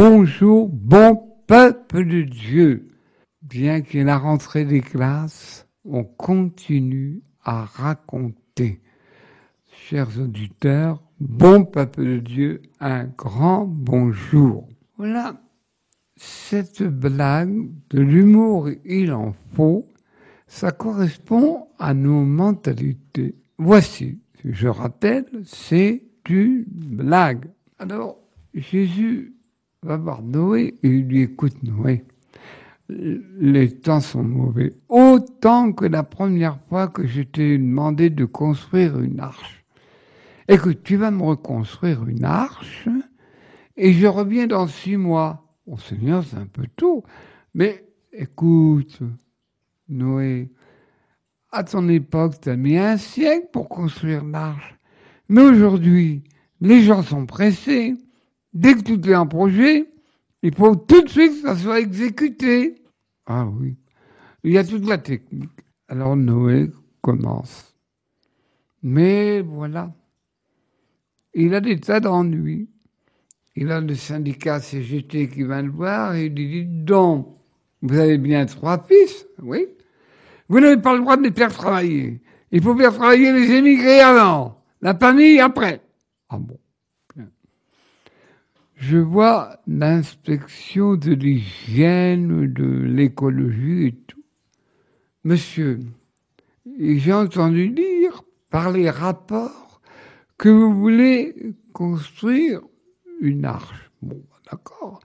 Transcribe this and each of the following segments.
bonjour, bon peuple de Dieu. Bien qu'à la rentrée des classes, on continue à raconter. Chers auditeurs, bon peuple de Dieu, un grand bonjour. Voilà, cette blague de l'humour, il en faut, ça correspond à nos mentalités. Voici, je rappelle, c'est une blague. Alors, Jésus va voir Noé et il lui écoute Noé. Les temps sont mauvais. Autant que la première fois que je t'ai demandé de construire une arche. Écoute, tu vas me reconstruire une arche et je reviens dans 6 mois. Oh Seigneur, c'est un peu tôt. Mais écoute, Noé, à ton époque, tu as mis 1 siècle pour construire l'arche. Mais aujourd'hui, les gens sont pressés. Dès que tu fais un projet, il faut tout de suite que ça soit exécuté. Ah oui, il y a toute la technique. Alors Noé commence. Mais voilà, il a des tas d'ennuis. Il a le syndicat CGT qui va le voir et il lui dit « Donc, vous avez bien 3 fils, oui. Vous n'avez pas le droit de les faire travailler. Il faut faire travailler les émigrés avant, la famille après. » Ah bon. Je vois l'inspection de l'hygiène, de l'écologie et tout. Monsieur, j'ai entendu dire par les rapports que vous voulez construire une arche. Bon, d'accord.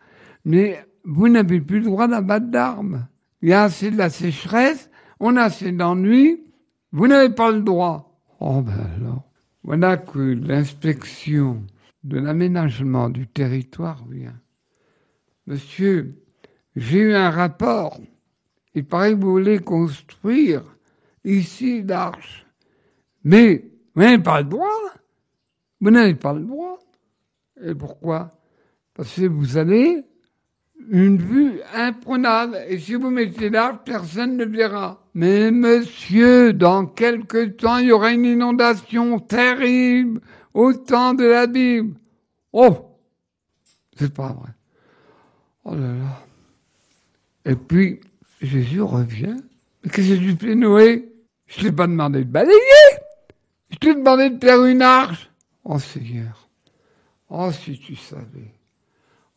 Mais vous n'avez plus le droit d'abattre d'armes. Il y a assez de la sécheresse, on a assez d'ennuis, vous n'avez pas le droit. Oh ben alors, voilà que l'inspection de l'aménagement du territoire vient. Monsieur, j'ai eu un rapport. Il paraît que vous voulez construire ici l'arche. Mais vous n'avez pas le droit. Vous n'avez pas le droit. Et pourquoi? Parce que vous avez une vue imprenable. Et si vous mettez l'arche, personne ne verra. Mais monsieur, dans quelque temps, il y aura une inondation terrible au temps de la Bible. Oh, c'est pas vrai. Oh là là. Et puis, Jésus revient. Mais qu'est-ce que tu fais, Noé? Je t'ai pas demandé de balayer. Je t'ai demandé de faire une arche. Oh Seigneur. Oh, si tu savais.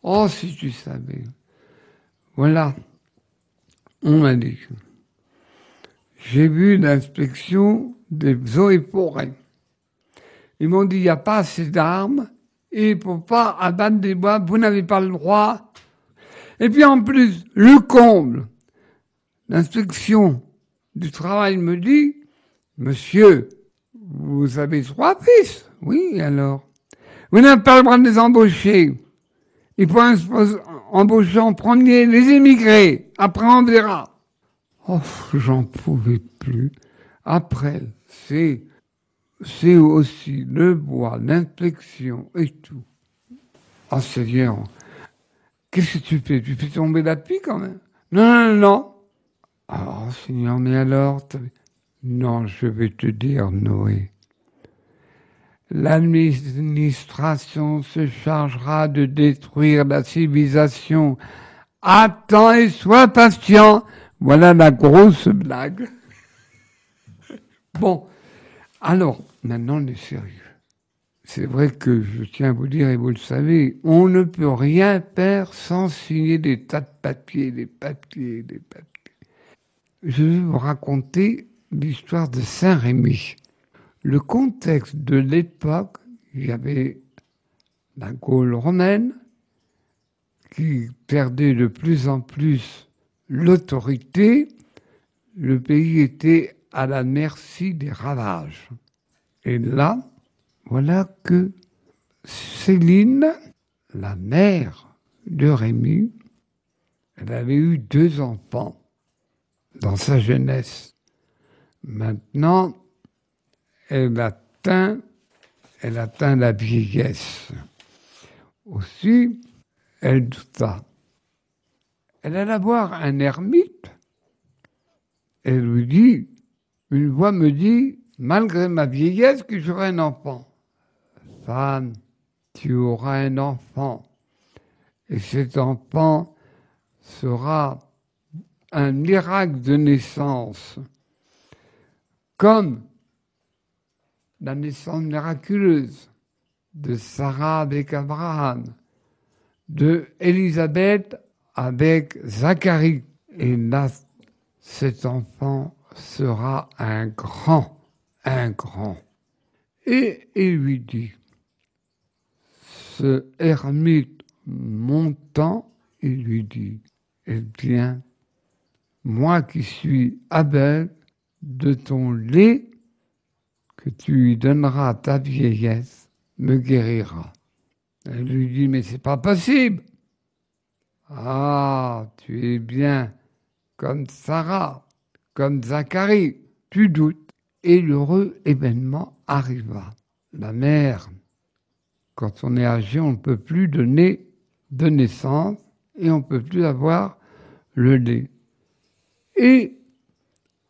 Oh, si tu savais. Voilà. On m'a dit. J'ai vu l'inspection des eaux et forêts. Ils m'ont dit, il n'y a pas assez d'armes et il ne faut pas abattre des bois, vous n'avez pas le droit. Et puis en plus, le comble, l'inspection du travail me dit, monsieur, vous avez 3 fils. Oui, alors. Vous n'avez pas le droit de les embaucher. Il faut embaucher en premier les immigrés. Après, on verra. Oh, j'en pouvais plus. Après, c'est aussi le bois, l'inspection et tout. Oh Seigneur, qu'est-ce que tu fais? Tu fais tomber la pluie quand même? Non. Oh Seigneur, mais alors? Non, je vais te dire, Noé. L'administration se chargera de détruire la civilisation. Attends et sois patient. Voilà la grosse blague. Bon, alors, maintenant on est sérieux. C'est vrai que je tiens à vous dire, et vous le savez, on ne peut rien faire sans signer des tas de papiers, des papiers. Je vais vous raconter l'histoire de Saint-Rémy. Le contexte de l'époque, il y avait la Gaule romaine qui perdait de plus en plus l'autorité. Le pays était à la merci des ravages. Et là, voilà que Céline, la mère de Rémy, elle avait eu 2 enfants dans sa jeunesse. Maintenant, elle atteint la vieillesse. Aussi, elle douta. Elle alla voir un ermite. Elle lui dit, une voix me dit, malgré ma vieillesse, que j'aurai un enfant. Femme, tu auras un enfant. Et cet enfant sera un miracle de naissance, comme la naissance miraculeuse de Sarah avec Abraham, de Élisabeth avec Zacharie. Et là, cet enfant sera un grand. Et il lui dit, ce ermite montant, il lui dit, eh bien, moi qui suis aveugle, de ton lait que tu lui donneras à ta vieillesse, me guérira. Elle lui dit, mais c'est pas possible. Ah, tu es bien comme Sarah, comme Zacharie, tu doutes. Et l'heureux événement arriva. La mère, quand on est âgé, on ne peut plus donner de naissance et on ne peut plus avoir le lait. Et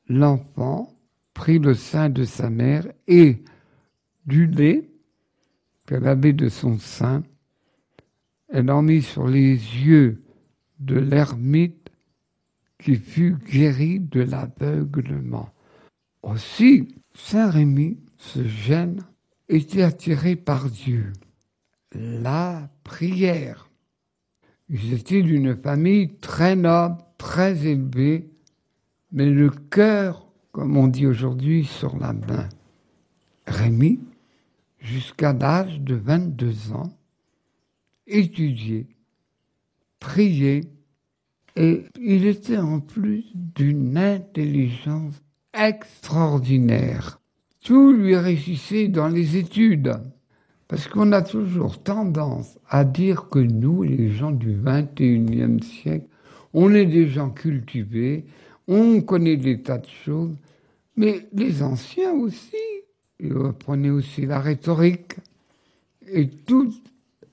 l'enfant prit le sein de sa mère et du lait qu'elle avait de son sein, elle en mit sur les yeux de l'ermite qui fut guéri de l'aveuglement. Aussi, Saint Rémy, ce jeune, était attiré par Dieu. La prière. Ils étaient d'une famille très noble, très élevée, mais le cœur, comme on dit aujourd'hui, sur la main. Rémy, jusqu'à l'âge de 22 ans, étudiait, priait, et il était en plus d'une intelligence extraordinaire. Tout lui réussissait dans les études. Parce qu'on a toujours tendance à dire que nous, les gens du 21e siècle, on est des gens cultivés, on connaît des tas de choses, mais les anciens aussi, ils prenaient aussi la rhétorique et tous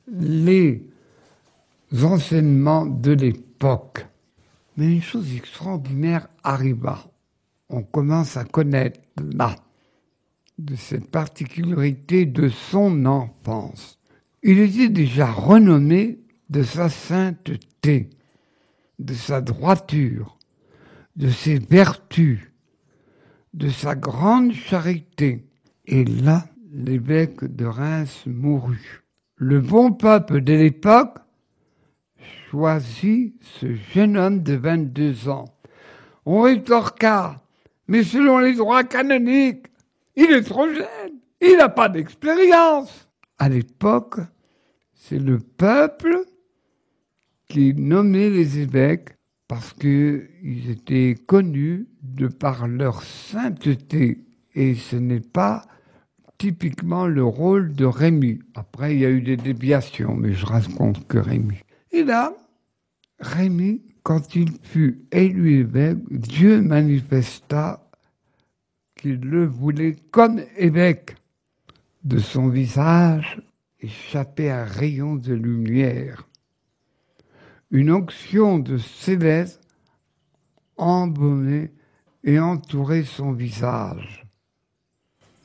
les enseignements de l'époque. Mais une chose extraordinaire arriva. On commence à connaître là de cette particularité de son enfance. Il était déjà renommé de sa sainteté, de sa droiture, de ses vertus, de sa grande charité. Et là, l'évêque de Reims mourut. Le bon peuple de l'époque choisit ce jeune homme de 22 ans. On rétorqua, mais selon les droits canoniques, il est trop jeune, il n'a pas d'expérience. À l'époque, c'est le peuple qui nommait les évêques parce qu'ils étaient connus de par leur sainteté. Et ce n'est pas typiquement le rôle de Rémy. Après, il y a eu des déviations, mais je raconte que Rémy. Et là, Rémy, quand il fut élu évêque, Dieu manifesta qu'il le voulait comme évêque. De son visage échappait un rayon de lumière. Une onction de céleste embaumait et entourait son visage.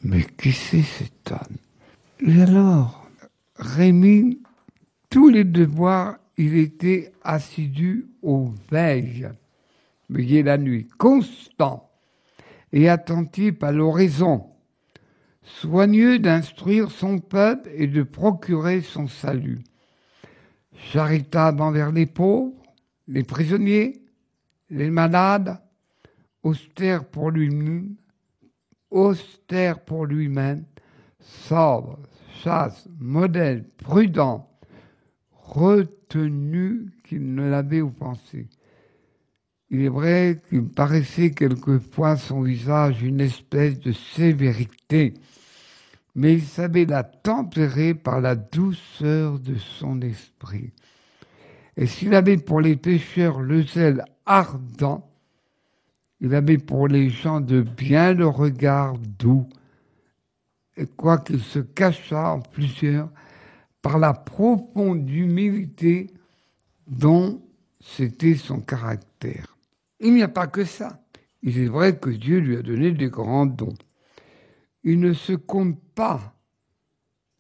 Mais qui c'est cet homme? Et alors, Rémy, tous les devoirs, il était assidu aux veilles, veiller la nuit, constant et attentif à l'oraison, soigneux d'instruire son peuple et de procurer son salut, charitable envers les pauvres, les prisonniers, les malades, austère pour lui-même, sobre, chaste, modèle, prudent, retenu qu'il ne l'avait offensé. Il est vrai qu'il paraissait quelquefois son visage une espèce de sévérité, mais il savait la tempérer par la douceur de son esprit. Et s'il avait pour les pécheurs le zèle ardent, il avait pour les gens de bien le regard doux, et quoiqu'il se cachât en plusieurs par la profonde humilité dont c'était son caractère. Il n'y a pas que ça. Il est vrai que Dieu lui a donné des grands dons. Il ne se compte pas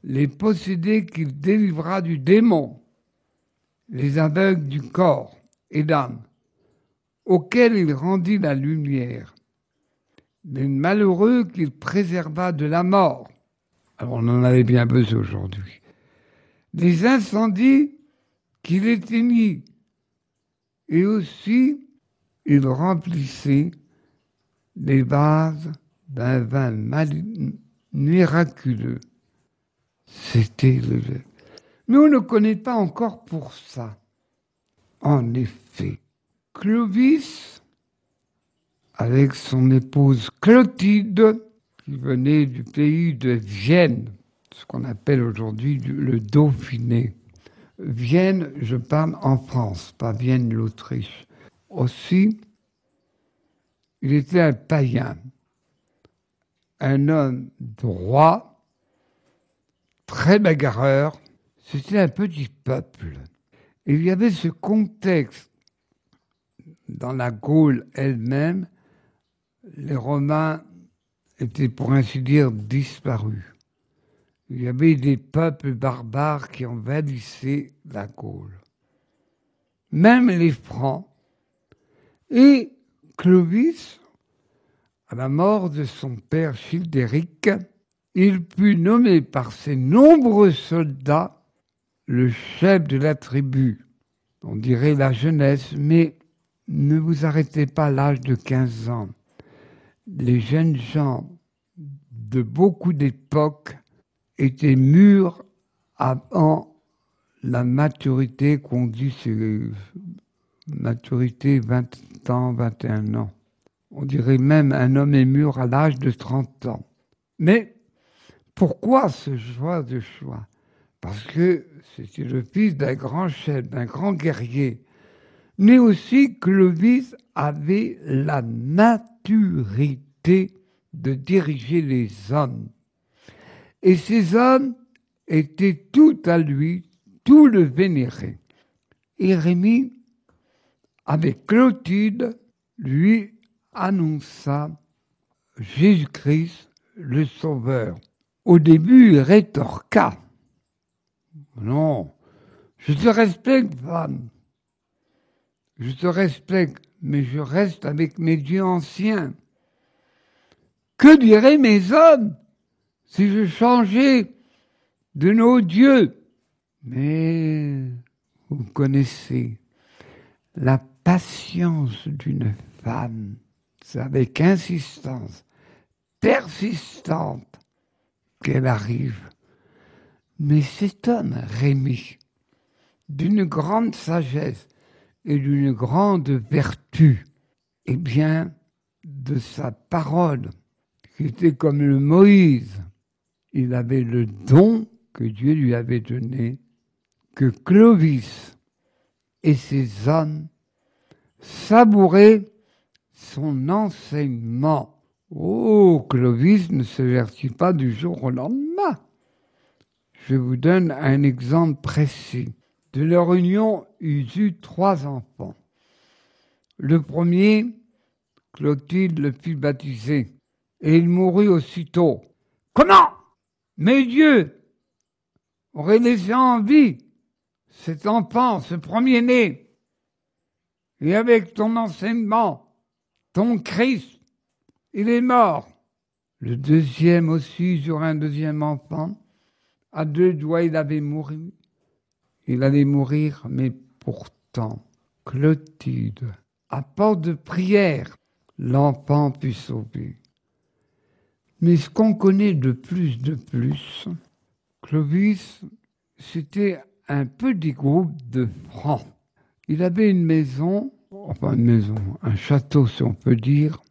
les possédés qu'il délivra du démon, les aveugles du corps et d'âme, auxquels il rendit la lumière, les malheureux qu'il préserva de la mort. Alors on en avait bien besoin aujourd'hui. Les incendies qu'il éteignit, et aussi il remplissait les vases d'un vin miraculeux. C'était le lait. Mais on ne connaît pas encore pour ça. En effet, Clovis, avec son épouse Clotilde, qui venait du pays de Vienne, ce qu'on appelle aujourd'hui le Dauphiné. Vienne, je parle en France, pas Vienne, l'Autriche. Aussi, il était un païen, un homme droit, très bagarreur. C'était un petit peuple. Et il y avait ce contexte dans la Gaule elle-même. Les Romains étaient, pour ainsi dire, disparus. Il y avait des peuples barbares qui envahissaient la Gaule. Même les Francs. Et Clovis, à la mort de son père Childéric, il fut nommé par ses nombreux soldats le chef de la tribu. On dirait la jeunesse, mais ne vous arrêtez pas à l'âge de 15 ans. Les jeunes gens de beaucoup d'époques étaient mûrs avant la maturité qu'on dit, c'est maturité 20 ans, 21 ans. On dirait même un homme est mûr à l'âge de 30 ans. Mais pourquoi ce choix de choix? Parce que c'était le fils d'un grand chef, d'un grand guerrier. Mais aussi Clovis avait la maturité de diriger les hommes. Et ces hommes étaient tout à lui, tout le vénéraient. Et Rémi, avec Clotilde, lui annonça Jésus-Christ, le Sauveur. Au début, il rétorqua. Non, je te respecte, femme. Je te respecte, mais je reste avec mes dieux anciens. Que diraient mes hommes si je changeais de nos dieux? Mais vous connaissez la patience d'une femme, c'est avec insistance, persistante, qu'elle arrive. Mais cet homme, Rémi, d'une grande sagesse et d'une grande vertu, eh bien, de sa parole, qui était comme le Moïse, il avait le don que Dieu lui avait donné, que Clovis et ses hommes savouraient son enseignement. Oh, Clovis ne se vertit pas du jour au lendemain. Je vous donne un exemple précis. De leur union, ils eurent 3 enfants. Le premier, Clotilde le fit baptiser, et il mourut aussitôt. Comment? Mes dieux auraient laissé en vie cet enfant, ce premier-né, et avec ton enseignement, ton Christ, il est mort. Le deuxième aussi, sur un deuxième enfant, à 2 doigts, il avait mouru. Il allait mourir, mais pourtant, Clotilde, à porte de prière, l'enfant fut sauvé. Mais ce qu'on connaît de plus, Clovis, c'était un petit groupe de Francs. Il avait une maison, un château si on peut dire,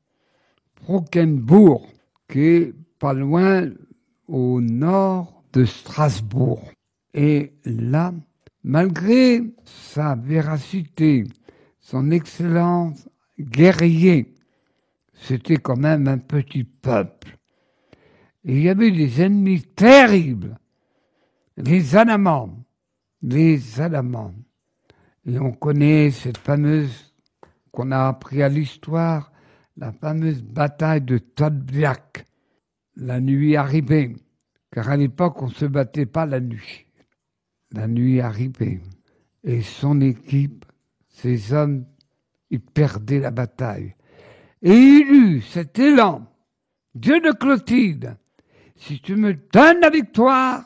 Brockenbourg, qui est pas loin au nord de Strasbourg. Et là, malgré sa véracité, son excellence guerrier, c'était quand même un petit peuple. Et il y avait des ennemis terribles, les Alamans. Et on connaît cette fameuse, qu'on a appris à l'histoire, la fameuse bataille de Tolbiac. La nuit arrivait, car à l'époque, on ne se battait pas la nuit. La nuit arrivait. Et son équipe, ses hommes, ils perdaient la bataille. Et il eut cet élan. Dieu de Clotilde, si tu me donnes la victoire,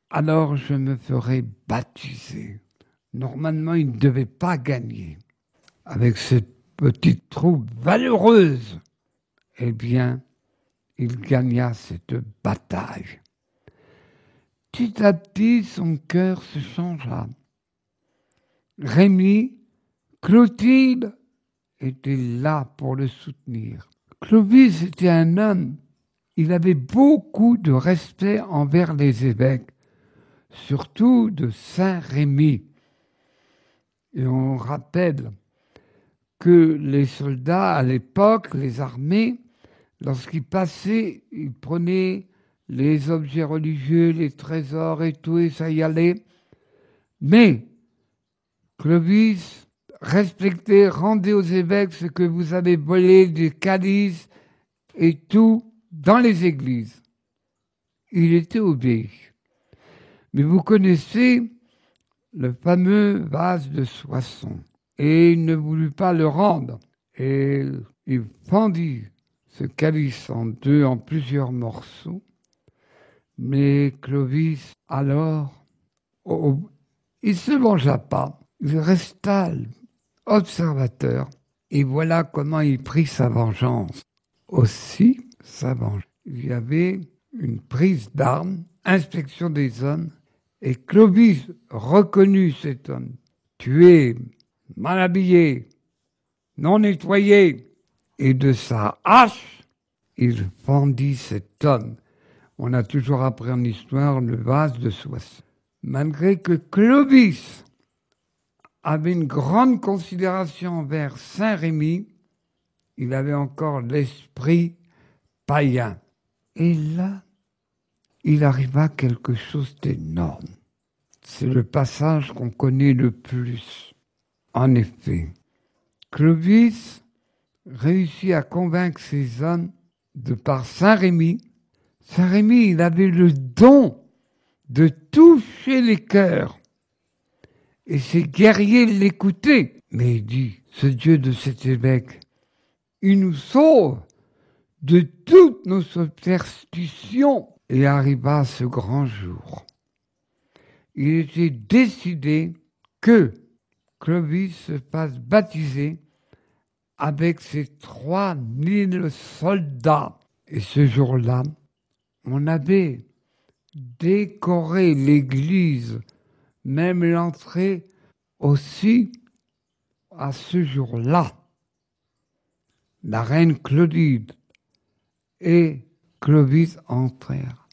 alors je me ferai baptiser. Normalement, il ne devait pas gagner. Avec cette petite troupe valeureuse, eh bien, il gagna cette bataille. Petit à petit, son cœur se changea. Rémi, Clotilde était là pour le soutenir. Clovis était un homme, il avait beaucoup de respect envers les évêques, surtout de Saint-Rémy. Et on rappelle que les soldats, à l'époque, les armées, lorsqu'ils passaient, ils prenaient les objets religieux, les trésors et tout, et ça y allait. Mais Clovis respectez, rendez aux évêques ce que vous avez volé des calices et tout dans les églises. Il était obéi. Mais vous connaissez le fameux vase de Soissons. Et il ne voulut pas le rendre. Et il fendit ce calice en deux, en plusieurs morceaux. Mais Clovis, alors, il ne se vengea pas. Il resta observateur. Et voilà comment il prit sa vengeance. Aussi, sa vengeance. Il y avait une prise d'armes, inspection des hommes, et Clovis reconnut cet homme, tué, mal habillé, non nettoyé, et de sa hache, il fendit cet homme. On a toujours appris en histoire le vase de Soissons. Malgré que Clovis avait une grande considération envers Saint-Rémy, il avait encore l'esprit païen. Et là, il arriva quelque chose d'énorme. C'est le passage qu'on connaît le plus. En effet, Clovis réussit à convaincre ses hommes de par Saint-Rémy. Saint-Rémy, il avait le don de toucher les cœurs. Et ses guerriers l'écoutaient. Mais il dit, ce Dieu de cet évêque, il nous sauve de toutes nos superstitions. Et arriva ce grand jour. Il était décidé que Clovis se fasse baptiser avec ses 3000 soldats. Et ce jour-là, on avait décoré l'église, même l'entrée aussi à ce jour-là. La reine Clotilde et Clovis entrèrent.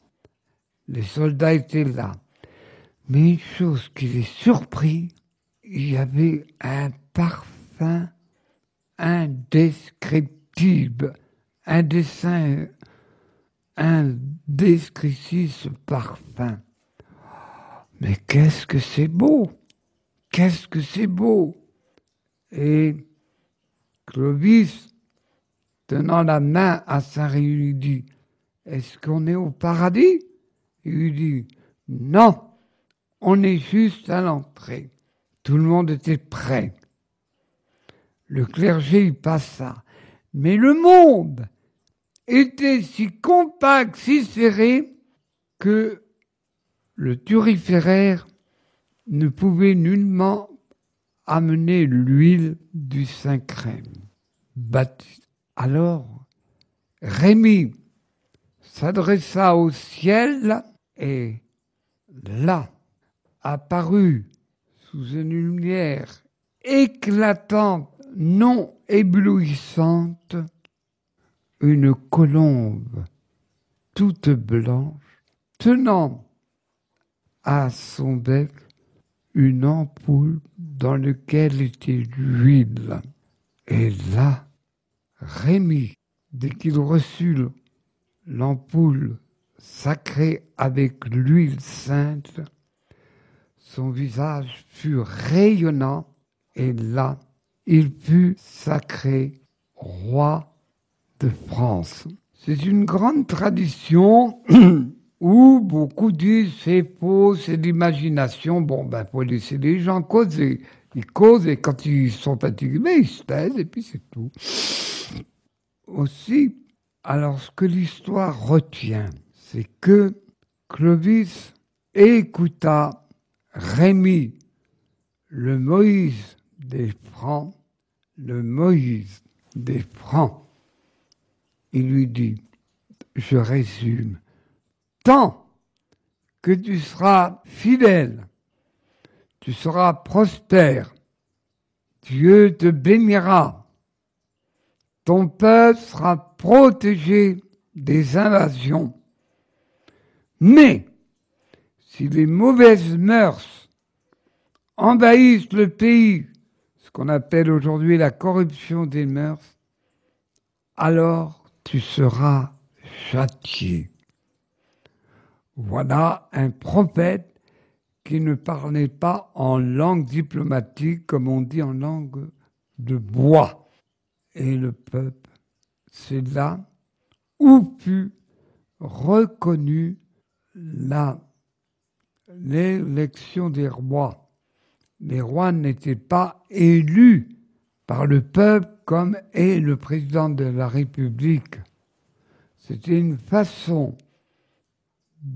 Les soldats étaient là. Mais une chose qui les surprit, il y avait un parfum indescriptible, un dessin indescriptible, ce parfum. Mais qu'est-ce que c'est beau! Qu'est-ce que c'est beau! Et Clovis, tenant la main à Saint-Rémy, dit, est-ce qu'on est au paradis? Il lui dit, non, on est juste à l'entrée. Tout le monde était prêt. Le clergé y passa. Mais le monde était si compact, si serré, que le turiféraire ne pouvait nullement amener l'huile du Saint-Crème. Alors, Rémy s'adressa au ciel et là apparut sous une lumière éclatante, non éblouissante, une colombe toute blanche, tenant à son bec une ampoule dans laquelle était l'huile. Et là, Rémy, dès qu'il reçut l'ampoule sacrée avec l'huile sainte, son visage fut rayonnant et là, il fut sacré roi de France. C'est une grande tradition où beaucoup disent c'est faux, c'est de l'imagination. Bon, ben, faut laisser les gens causer. Ils causent et quand ils sont fatigués, ils se taisent et puis c'est tout. Aussi, alors ce que l'histoire retient, c'est que Clovis écouta Rémi, le Moïse des Francs, le Moïse des Francs. Il lui dit, je résume, tant que tu seras fidèle, tu seras prospère, Dieu te bénira, ton peuple sera protégé des invasions. Mais si les mauvaises mœurs envahissent le pays, ce qu'on appelle aujourd'hui la corruption des mœurs, alors tu seras châtié. Voilà un prophète qui ne parlait pas en langue diplomatique, comme on dit en langue de bois. Et le peuple, c'est là où fut reconnue l'élection des rois. Les rois n'étaient pas élus par le peuple comme est le président de la République. C'était une façon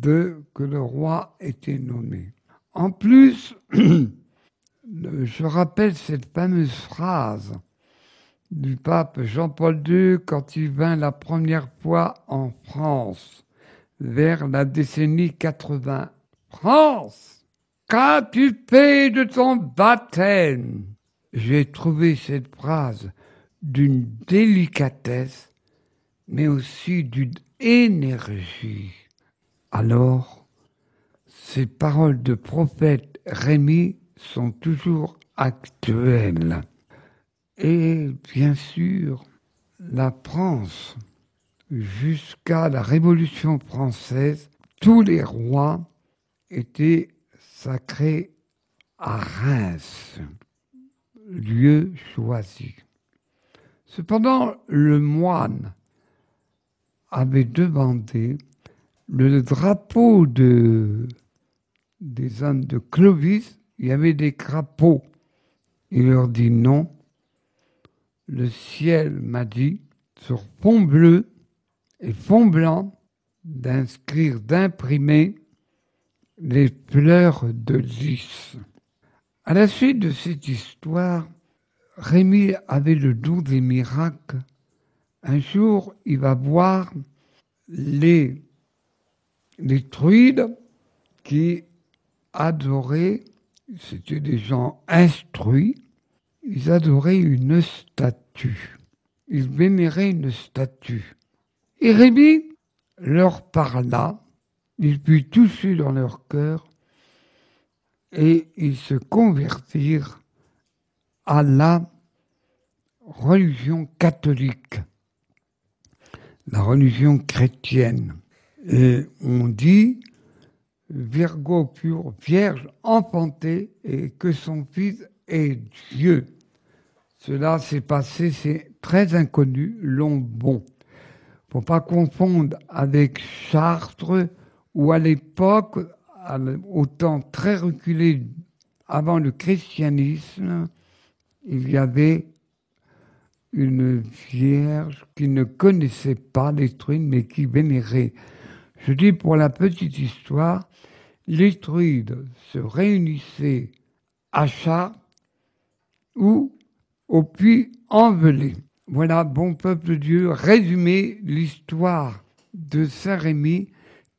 que le roi était nommé. En plus, je rappelle cette fameuse phrase du pape Jean-Paul II quand il vint la première fois en France, vers la décennie 80. France, qu'as-tu fait de ton baptême? J'ai trouvé cette phrase d'une délicatesse, mais aussi d'une énergie. Alors, ces paroles de prophète Rémi sont toujours actuelles. Et bien sûr, la France, jusqu'à la Révolution française, tous les rois étaient sacrés à Reims, lieu choisi. Cependant, le moine avait demandé le drapeau des hommes de Clovis, il y avait des crapauds. Il leur dit non. Le ciel m'a dit, sur fond bleu et fond blanc, d'imprimer les fleurs de lys. À la suite de cette histoire, Rémi avait le don des miracles. Un jour, il va voir les druides qui adoraient, c'était des gens instruits, ils adoraient une statue. Ils vénéraient une statue. Et Rémi leur parla, il fut touché dans leur cœur et ils se convertirent à la religion catholique, la religion chrétienne. Et on dit, Virgo pur, vierge enfantée, et que son fils est Dieu. Cela s'est passé, c'est très inconnu, Lombon. Faut pas confondre avec Chartres, où à l'époque, au temps très reculé avant le christianisme, il y avait une vierge qui ne connaissait pas les druides, mais qui vénérait. Je dis pour la petite histoire, les druides se réunissaient à Chartres ou au Puy-en-Velay. Voilà, bon peuple de Dieu, résumé l'histoire de Saint-Rémy,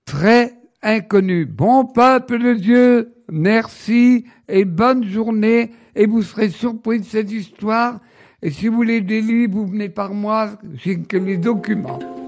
très inconnue. Bon peuple de Dieu, merci et bonne journée. Et vous serez surpris de cette histoire. Et si vous voulez des livres, vous venez par moi, j'ai que les documents.